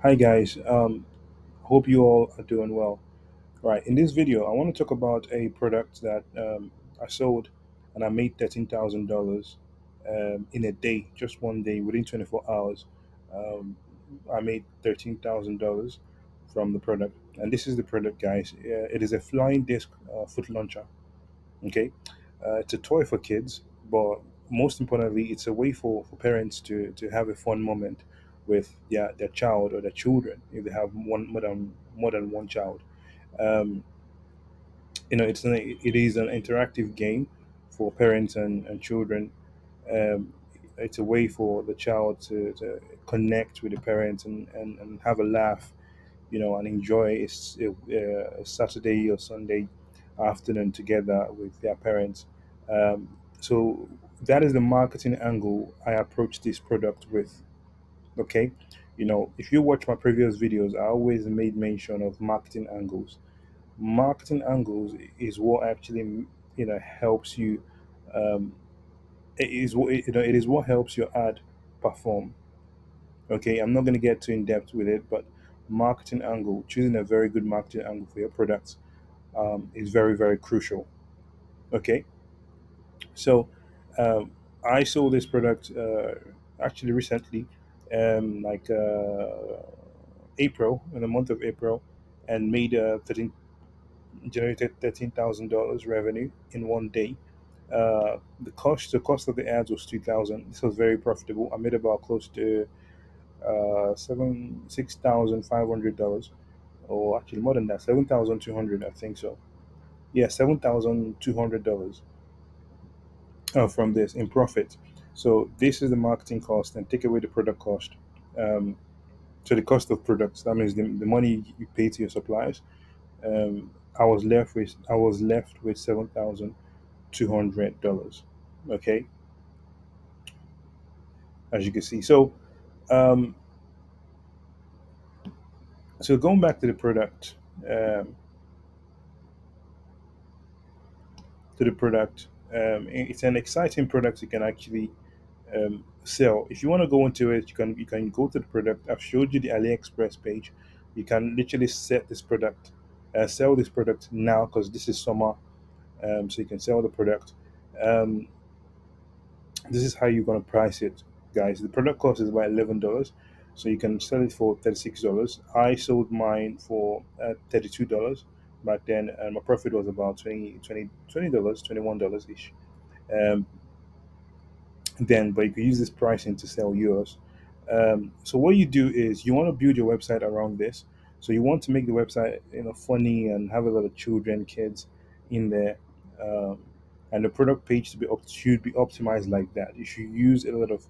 Hi guys, hope you all are doing well. Right, in this video, I want to talk about a product that I sold and I made $13,000 in a day, just one day, within 24 hours. Um, I made $13,000 from the product, and this is the product, guys. It is a flying disc foot launcher. Okay, it's a toy for kids, but most importantly, it's a way for parents to have a fun moment with their child or their children if they have more than one child. Um, it is an interactive game for parents and children. Um, it's a way for the child to connect with the parents and have a laugh, and enjoy a Saturday or Sunday afternoon together with their parents. So that is the marketing angle I approach this product with. Okay, if you watch my previous videos, I always made mention of marketing angles. Marketing angles is what actually helps you. Um, it is what helps your ad perform. Okay, I'm not going to get too in depth with it, but marketing angle, choosing a very good marketing angle for your products, is very, very crucial. Okay, so I sold this product actually recently, like April, in the month of April, and made 13 generated $13,000 revenue in one day. The cost of the ads was 2,000. This was very profitable. I made about close to $6,500, or actually more than that, 7,200, I think so. Yeah, $7,200 from this in profit. So this is the marketing cost, and take away the product cost. Um, so the cost of products, that means the money you pay to your suppliers. I was left with $7,200. Okay, as you can see. Um, so going back to the product, um, to the product, it's an exciting product you can actually sell. If you want to go into it, you can go to the product. I've showed you the AliExpress page. You can literally sell this product now because this is summer, so you can sell the product. Um, this is how you're gonna price it, guys. The product cost is about $11, so you can sell it for $36. I sold mine for $32 back then, and my profit was about $20, $21 ish. Um, then, but you can use this pricing to sell yours. So what you do is you want to build your website around this. So you want to make the website funny and have a lot of children, kids in there, um, and the product page should be optimized like that. You should use a lot of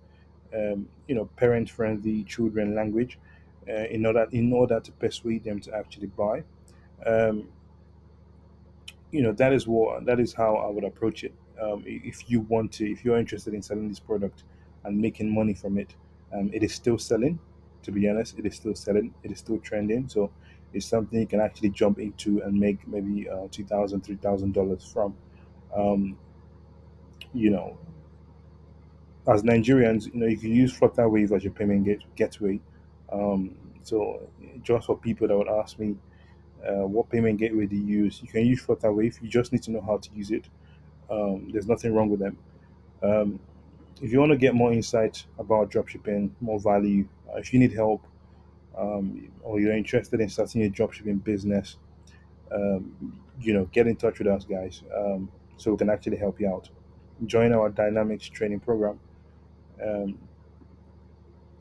parent friendly children language in order to persuade them to actually buy. Um, that is how I would approach it. If you're interested in selling this product and making money from it, it is still selling. To be honest, it is still selling. It is still trending. So it's something you can actually jump into and make maybe $2,000, $3,000 from. Um, you know, as Nigerians, you can use Flutterwave as your payment gateway. Um, so just for people that would ask me, what payment gateway do you use? You can use Flutterwave. You just need to know how to use it. There's nothing wrong with them. Um, if you want to get more insight about dropshipping, more value, if you need help, or you're interested in starting a dropshipping business, get in touch with us, guys, so we can actually help you out. Join our Dynamics training program. Um,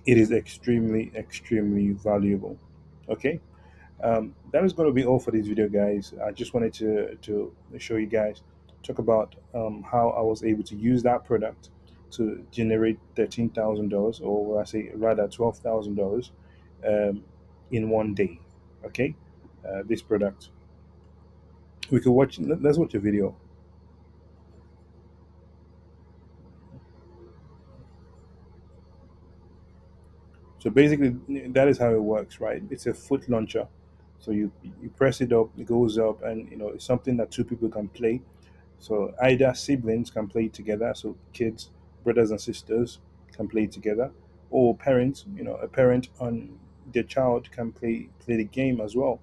it is extremely, extremely valuable. Okay. That is going to be all for this video, guys. I just wanted to show you guys, talk about how I was able to use that product to generate $13,000, or I say rather $12,000, um, in one day. Okay, this product. We could watch. Let's watch a video. So basically, that is how it works, right? It's a foot launcher. So you press it up, it goes up, and it's something that two people can play. So either siblings can play together, so kids, brothers and sisters can play together, or parents, a parent on their child can play the game as well.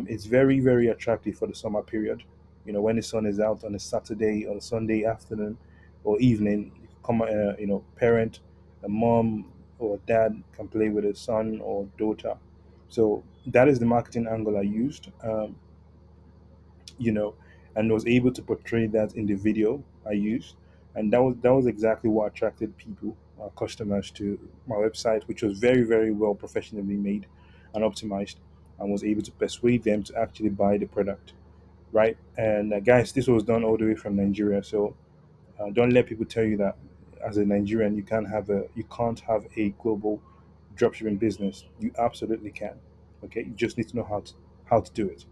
It's very very attractive for the summer period. When the sun is out on a Saturday or a Sunday afternoon or evening, come parent, a mom or dad can play with a son or daughter. So that is the marketing angle I used. You know, and was able to portray that in the video I used, and that was exactly what attracted people, customers, to my website, which was very very well professionally made and optimized, and was able to persuade them to actually buy the product, right? And guys, this was done all the way from Nigeria, so don't let people tell you that as a Nigerian you can't have a global dropshipping business. You absolutely can. Okay, you just need to know how to do it.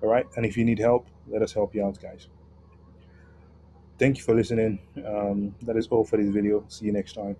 All right. And if you need help, let us help you out, guys. Thank you for listening. That is all for this video. See you next time.